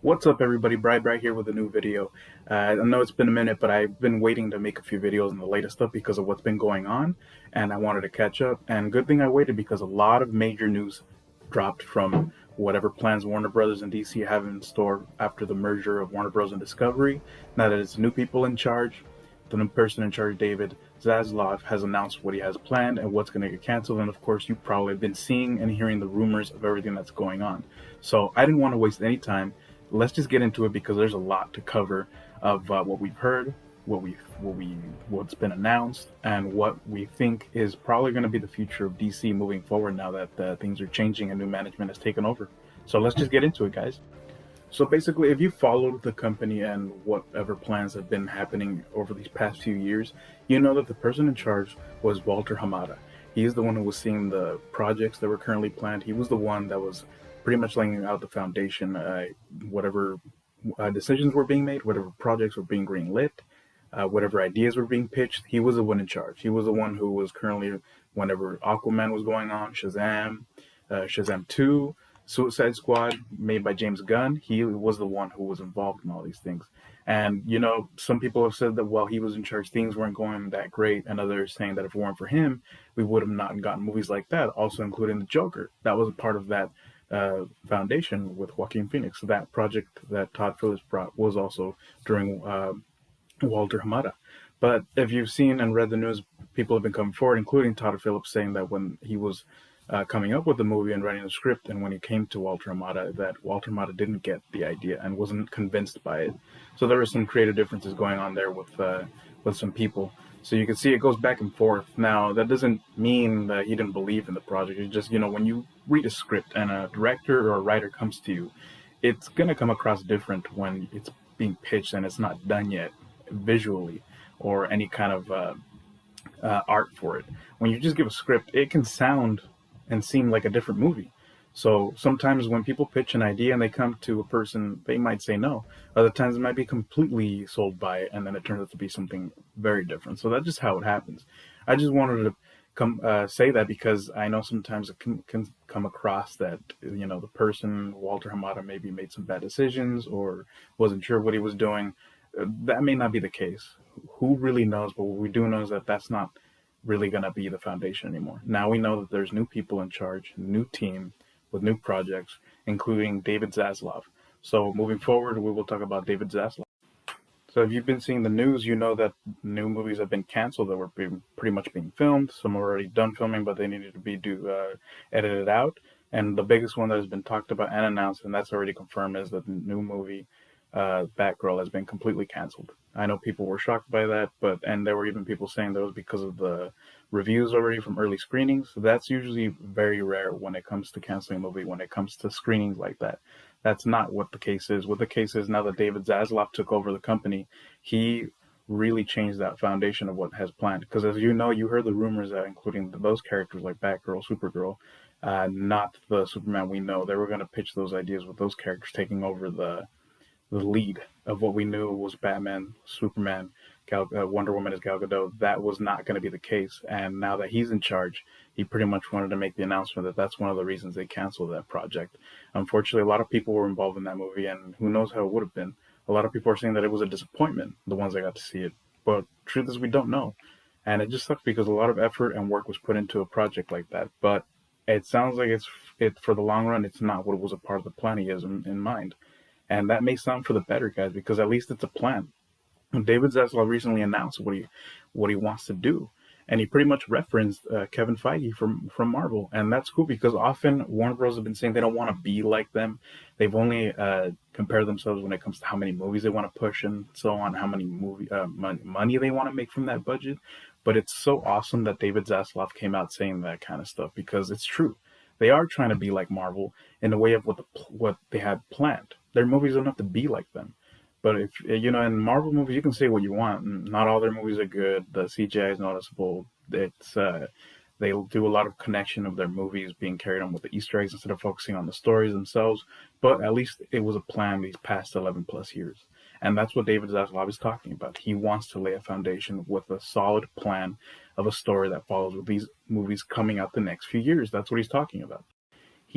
What's up, everybody? Bright here with a new video. I know it's been a minute, but I've been waiting to make a few videos on the latest stuff because of what's been going on, and I wanted to catch up. And good thing I waited because a lot of major news dropped from whatever plans Warner Brothers and DC have in store after the merger of Warner Bros. And Discovery. Now that it's new people in charge, the new person in charge, David Zaslav, has announced what he has planned and what's going to get canceled. And of course, you probably have been seeing and hearing the rumors of everything that's going on. So I didn't want to waste any time. Let's just get into it because there's a lot to cover of what we've heard, what's been announced, and what we think is probably going to be the future of DC moving forward now that things are changing and new management has taken over. So let's just get into it, guys. So basically, if you followed the company and whatever plans have been happening over these past few years, you know that the person in charge was Walter Hamada. He is the one who was seeing the projects that were currently planned. He was the one that was pretty much laying out the foundation, whatever decisions were being made, whatever projects were being greenlit, whatever ideas were being pitched. He was the one in charge. He was the one who was currently, whenever Aquaman was going on, Shazam 2, Suicide Squad, made by James Gunn, he was the one who was involved in all these things. And, you know, some people have said that while he was in charge, things weren't going that great, and others saying that if it weren't for him, we would have not gotten movies like that, also including The Joker. That was a part of that foundation with Joaquin Phoenix. That project that Todd Phillips brought was also during Walter Hamada. But if you've seen and read the news, people have been coming forward, including Todd Phillips, saying that when he was coming up with the movie and writing the script, and when he came to Walter Hamada, that Walter Hamada didn't get the idea and wasn't convinced by it. So there were some creative differences going on there with some people. So you can see it goes back and forth. Now, that doesn't mean that he didn't believe in the project. It's just, you know, when you read a script and a director or a writer comes to you, it's going to come across different when it's being pitched and it's not done yet visually or any kind of art for it. When you just give a script, it can sound and seem like a different movie. So sometimes when people pitch an idea and they come to a person, they might say no. Other times it might be completely sold by it, and then it turns out to be something very different. So that's just how it happens. I just wanted to say that because I know sometimes it can come across that, you know, the person, Walter Hamada, maybe made some bad decisions or wasn't sure what he was doing. That may not be the case. Who really knows? But what we do know is that that's not really going to be the foundation anymore. Now we know that there's new people in charge, new team, with new projects, including David Zaslav. So moving forward, we will talk about David Zaslav. So if you've been seeing the news, you know that new movies have been canceled that were pretty much being filmed. Some are already done filming, but they needed to be edited out. And the biggest one that has been talked about and announced, and that's already confirmed, is that the new movie, Batgirl, has been completely canceled. I know people were shocked by that, and there were even people saying that was because of the reviews already from early screenings. That's usually very rare when it comes to canceling a movie, when it comes to screenings like that. That's not what the case is. What the case is, now that David Zaslav took over the company, he really changed that foundation of what has planned. Because as you know, you heard the rumors that including those characters like Batgirl, Supergirl, not the Superman we know. They were going to pitch those ideas with those characters taking over the lead of what we knew was Batman, Superman, Wonder Woman as Gal Gadot. That was not going to be the case. And now that he's in charge, he pretty much wanted to make the announcement that that's one of the reasons they canceled that project. Unfortunately, a lot of people were involved in that movie, and who knows how it would have been. A lot of people are saying that it was a disappointment, the ones that got to see it. But truth is, we don't know. And it just sucks because a lot of effort and work was put into a project like that. But it sounds like it for the long run, it's not what was a part of the plan he has in mind. And that may sound for the better, guys, because at least it's a plan. David Zaslav recently announced what he wants to do, and he pretty much referenced Kevin Feige from Marvel, and that's cool because often Warner Bros. Have been saying they don't want to be like them. They've only compared themselves when it comes to how many movies they want to push and so on, how many money they want to make from that budget. But it's so awesome that David Zaslav came out saying that kind of stuff because it's true. They are trying to be like Marvel in the way of what they had planned. Their movies don't have to be like them. But if you know, in Marvel movies, you can say what you want. Not all their movies are good. The CGI is noticeable. It's they do a lot of connection of their movies being carried on with the Easter eggs instead of focusing on the stories themselves. But at least it was a plan these past 11 plus years. And that's what David Zaslav is talking about. He wants to lay a foundation with a solid plan of a story that follows with these movies coming out the next few years. That's what he's talking about.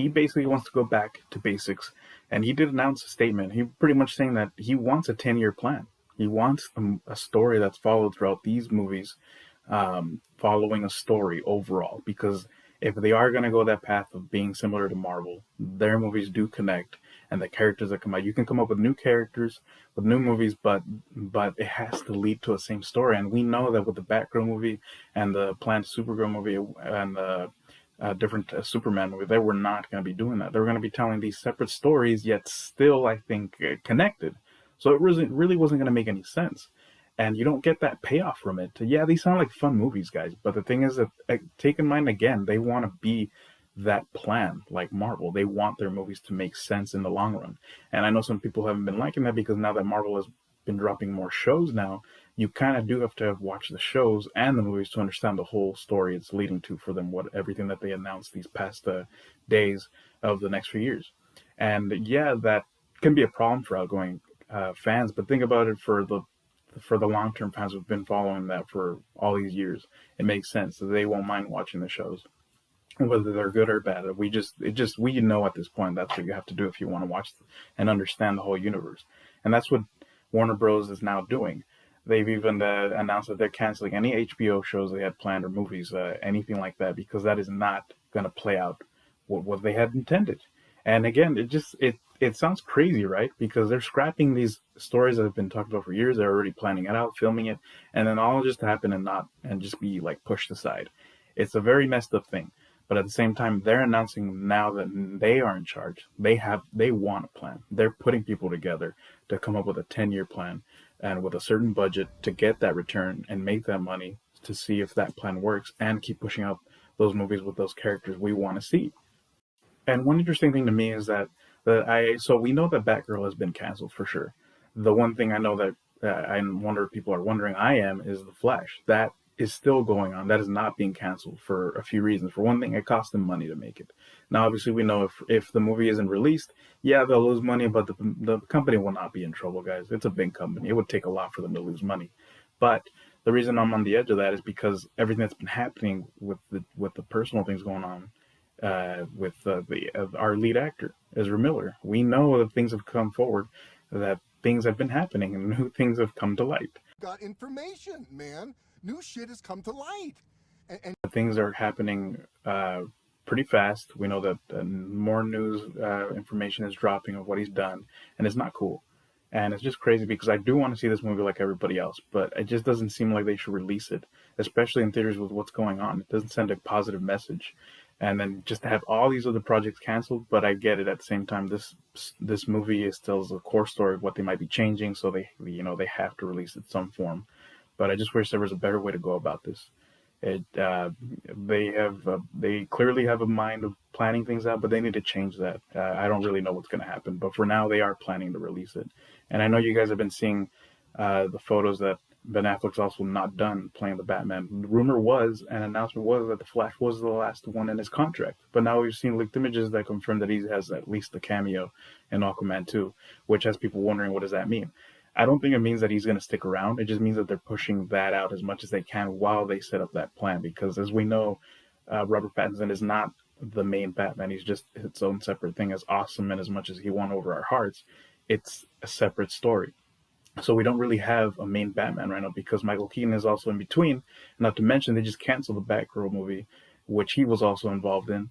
he basically wants to go back to basics. And he did announce a statement. He pretty much saying that he wants a 10-year plan. He wants a story that's followed throughout these movies, following a story overall. Because if they are going to go that path of being similar to Marvel, their movies do connect, and the characters that come out, you can come up with new characters with new movies, but it has to lead to a same story. And we know that with the Batgirl movie and the planned Supergirl movie and the different Superman movie, they were not going to be doing that. They were going to be telling these separate stories, yet still, I think, connected. So it really wasn't going to make any sense. And you don't get that payoff from it. Yeah, these sound like fun movies, guys. But the thing is that, take in mind again, they want to be that plan like Marvel. They want their movies to make sense in the long run. And I know some people haven't been liking that because now that Marvel has been dropping more shows now, you kind of do have to watch the shows and the movies to understand the whole story it's leading to for them, what everything that they announced these past days of the next few years. And yeah, that can be a problem for outgoing fans, but think about it for the long term fans who've been following that for all these years. It makes sense that they won't mind watching the shows, whether they're good or bad. We know at this point that's what you have to do if you want to watch and understand the whole universe, and that's what Warner Bros. Is now doing. They've even announced that they're canceling any HBO shows they had planned or movies, anything like that, because that is not going to play out what they had intended. And again, it sounds crazy, right? Because they're scrapping these stories that have been talked about for years. They're already planning it out, filming it, and then all just happen and just be like pushed aside. It's a very messed up thing. But at the same time, they're announcing now that they are in charge. They want a plan. They're putting people together to come up with a 10-year plan and with a certain budget to get that return and make that money to see if that plan works and keep pushing out those movies with those characters we want to see. And one interesting thing to me is so we know that Batgirl has been canceled for sure. The one thing I know that I wonder if people are wondering, is the Flash. That is still going on. That is not being canceled for a few reasons. For one thing, it cost them money to make it. Now, obviously, we know if the movie isn't released, yeah, they'll lose money, but the company will not be in trouble, guys. It's a big company. It would take a lot for them to lose money. But the reason I'm on the edge of that is because everything that's been happening with the personal things going on with our lead actor, Ezra Miller. We know that things have come forward, that things have been happening, and new things have come to light. Got information, man. New shit has come to light. And things are happening pretty fast. We know that more news information is dropping of what he's done, and it's not cool. And it's just crazy because I do want to see this movie like everybody else, but it just doesn't seem like they should release it, especially in theaters with what's going on. It doesn't send a positive message. And then just to have all these other projects canceled, but I get it at the same time. This movie is still the core story of what they might be changing, so they have to release it in some form. But I just wish there was a better way to go about this. They clearly have a mind of planning things out, but they need to change that. I don't really know what's going to happen, but for now they are planning to release it. And I know you guys have been seeing the photos that Ben Affleck's also not done playing the Batman. The rumor was, an announcement was, that the Flash was the last one in his contract. But now we've seen leaked images that confirm that he has at least a cameo in Aquaman 2, which has people wondering, what does that mean? I don't think it means that he's going to stick around. It just means that they're pushing that out as much as they can while they set up that plan. Because as we know, Robert Pattinson is not the main Batman. He's just its own separate thing. As awesome and as much as he won over our hearts, it's a separate story. So we don't really have a main Batman right now because Michael Keaton is also in between. Not to mention they just canceled the Batgirl movie, which he was also involved in.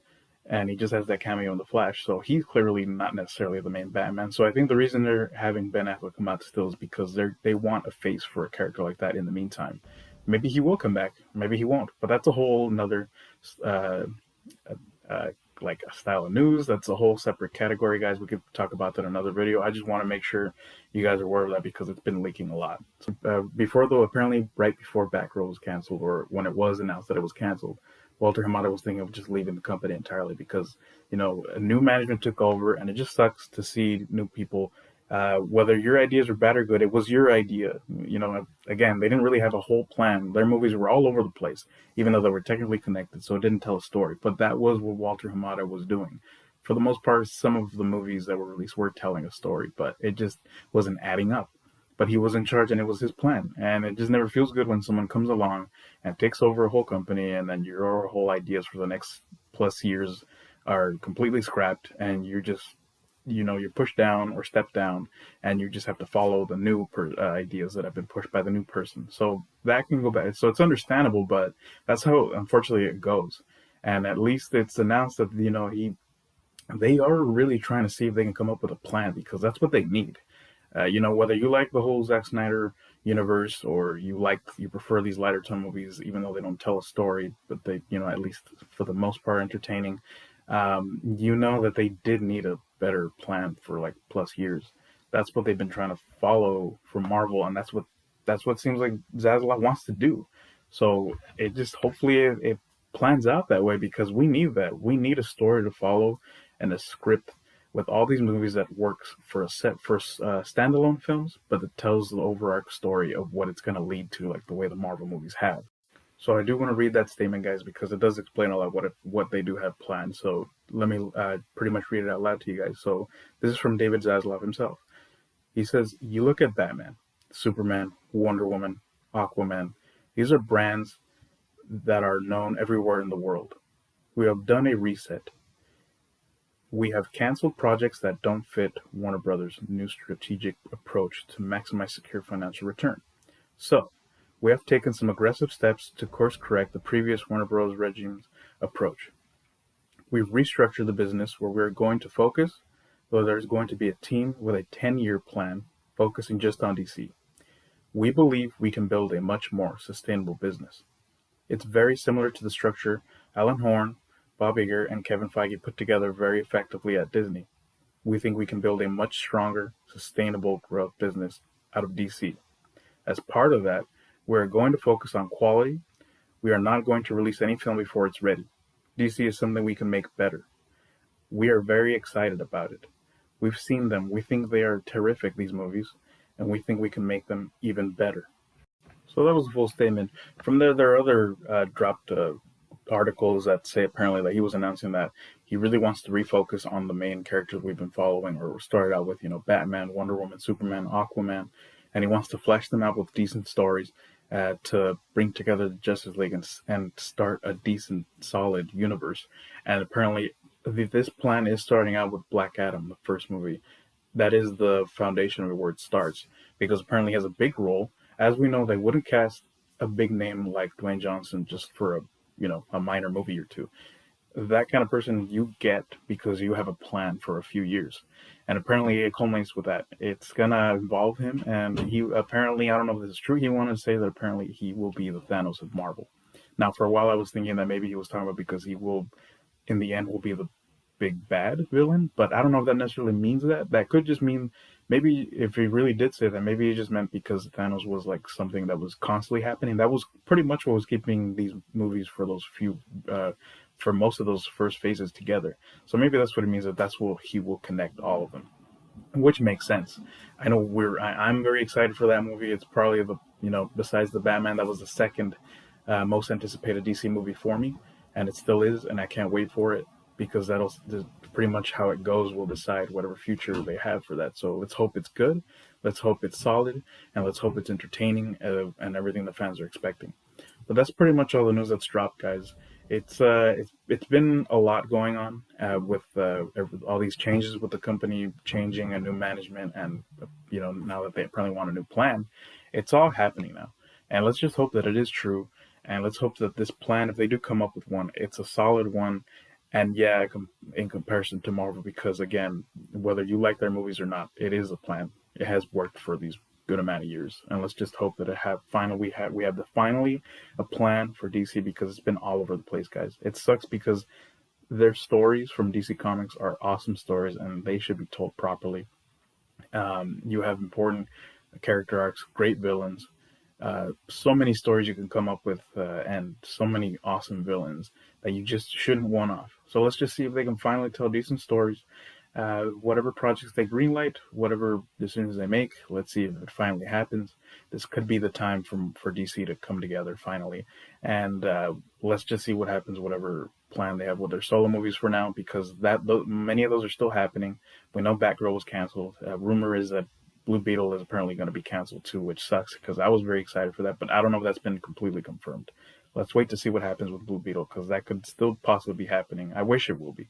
And he just has that cameo in The Flash. So he's clearly not necessarily the main Batman. So I think the reason they're having Ben Affleck come out still is because they want a face for a character like that in the meantime. Maybe he will come back. Maybe he won't. But that's a whole another like a style of news. That's a whole separate category, guys. We could talk about that in another video. I just want to make sure you guys are aware of that because it's been leaking a lot. So, apparently right before Batgirl was canceled, or when it was announced that it was canceled, Walter Hamada was thinking of just leaving the company entirely because, a new management took over, and it just sucks to see new people. Whether your ideas are bad or good, it was your idea. Again, they didn't really have a whole plan. Their movies were all over the place, even though they were technically connected, so it didn't tell a story. But that was what Walter Hamada was doing. For the most part, some of the movies that were released were telling a story, but it just wasn't adding up. But he was in charge, and it was his plan. And it just never feels good when someone comes along and takes over a whole company, and then your whole ideas for the next plus years are completely scrapped, and you're just, you're pushed down or stepped down, and you just have to follow the new ideas that have been pushed by the new person. So that can go back. So it's understandable, but that's how unfortunately it goes. And at least it's announced that they are really trying to see if they can come up with a plan, because that's what they need. Whether you like the whole Zack Snyder universe, or you prefer these lighter tone movies, even though they don't tell a story, but they, at least for the most part, entertaining. You know that they did need a better plan for like plus years. That's what they've been trying to follow from Marvel, and that's what seems like Zaslav wants to do. So it just hopefully it plans out that way, because we need that. We need a story to follow and a script with all these movies that works for standalone films, but it tells the overarch story of what it's going to lead to, like the way the Marvel movies have. So I do want to read that statement, guys, because it does explain a lot what they do have planned. So let me pretty much read it out loud to you guys. So this is from David Zaslav himself. He says, "You look at Batman, Superman, Wonder Woman, Aquaman. These are brands that are known everywhere in the world. We have done a reset. We have canceled projects that don't fit Warner Brothers' new strategic approach to maximize secure financial return. So, we have taken some aggressive steps to course correct the previous Warner Bros. Regime's approach. We've restructured the business where we're going to focus, though there's going to be a team with a 10-year plan focusing just on DC. We believe we can build a much more sustainable business. It's very similar to the structure Alan Horn, Bob Iger, and Kevin Feige put together very effectively at Disney. We think we can build a much stronger, sustainable growth business out of DC. As part of that, we're going to focus on quality. We are not going to release any film before it's ready. DC is something we can make better. We are very excited about it. We've seen them. We think they are terrific, these movies, and we think we can make them even better." So that was a full statement. From there are other dropped articles that say apparently that he was announcing that he really wants to refocus on the main characters we've been following, or started out with, Batman, Wonder Woman, Superman, Aquaman, and he wants to flesh them out with decent stories to bring together the Justice League and start a decent, solid universe. And apparently, this plan is starting out with Black Adam, the first movie. That is the foundation of where it starts, because apparently he has a big role. As we know, they wouldn't cast a big name like Dwayne Johnson just for a minor movie or two. That kind of person you get because you have a plan for a few years. And apparently it culminates with that. It's gonna involve him, and he apparently, I don't know if this is true, he wanted to say that apparently he will be the Thanos of Marvel. Now, for a while I was thinking that maybe he was talking about because he will, in the end, will be the big bad villain, but I don't know if that necessarily means that. That could just mean, maybe if he really did say that, maybe he just meant because Thanos was like something that was constantly happening. That was pretty much what was keeping these movies for those for most of those first phases together. So maybe that's what it means, that that's what he will connect all of them, which makes sense. I know I'm very excited for that movie. It's probably besides the Batman, that was the second most anticipated DC movie for me, and it still is, and I can't wait for it, because that'll pretty much how it goes will decide whatever future they have for that. So let's hope it's good, let's hope it's solid, and let's hope it's entertaining and everything the fans are expecting. But that's pretty much all the news that's dropped, guys. It's been a lot going on with all these changes with the company changing, a new management, and now that they apparently want a new plan, it's all happening now. And let's just hope that it is true, and let's hope that this plan, if they do come up with one, it's a solid one. And yeah, in comparison to Marvel, because again, whether you like their movies or not, it is a plan. It has worked for these good amount of years, and let's just hope that we have finally a plan for DC, because it's been all over the place, guys. It sucks because their stories from DC Comics are awesome stories, and they should be told properly. You have important character arcs, great villains, so many stories you can come up with, and so many awesome villains that you just shouldn't one off. So let's just see if they can finally tell decent stories. Whatever projects they greenlight, whatever decisions they make, let's see if it finally happens. This could be the time for DC to come together finally, and let's just see what happens. Whatever plan they have with their solo movies for now, because many of those are still happening. We know Batgirl was canceled. Rumor is that Blue Beetle is apparently going to be canceled too, which sucks because I was very excited for that, but I don't know if that's been completely confirmed. Let's wait to see what happens with Blue Beetle, because that could still possibly be happening. I wish it will be,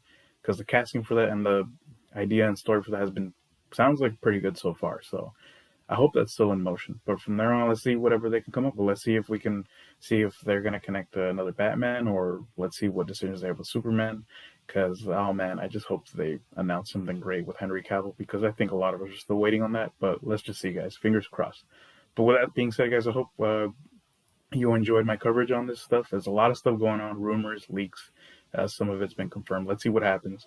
because the casting for that and the idea and story for that has been sounds like pretty good so far. So I hope that's still in motion. But from there on, let's see whatever they can come up with. Let's see if we can see if they're going to connect to another Batman, or let's see what decisions they have with Superman. Because, oh man, I just hope they announce something great with Henry Cavill, because I think a lot of us are still waiting on that. But let's just see, guys. Fingers crossed. But with that being said, guys, I hope you enjoyed my coverage on this stuff. There's a lot of stuff going on, rumors, leaks. Some of it's been confirmed. Let's see what happens.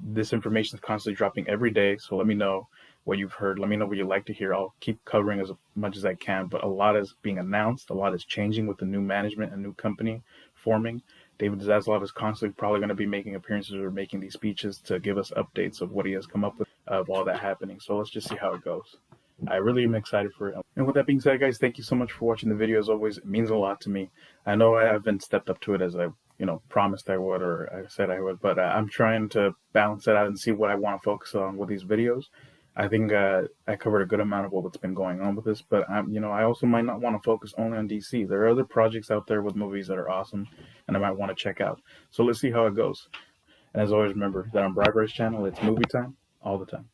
This information is constantly dropping every day, so let me know what you've heard. Let me know what you'd like to hear. I'll keep covering as much as I can, but a lot is being announced. A lot is changing with the new management and new company forming. David Zaslav is constantly probably going to be making appearances or making these speeches to give us updates of what he has come up with of all that happening. So let's just see how it goes. I really am excited for it. And with that being said, guys, thank you so much for watching the video. As always, it means a lot to me. I know I haven't stepped up to it as I, promised I would, or I said I would, but I'm trying to balance it out and see what I want to focus on with these videos. I think I covered a good amount of what's been going on with this, but I also might not want to focus only on DC. There are other projects out there with movies that are awesome, and I might want to check out. So let's see how it goes. And as always, remember that on Bryber's channel, it's movie time all the time.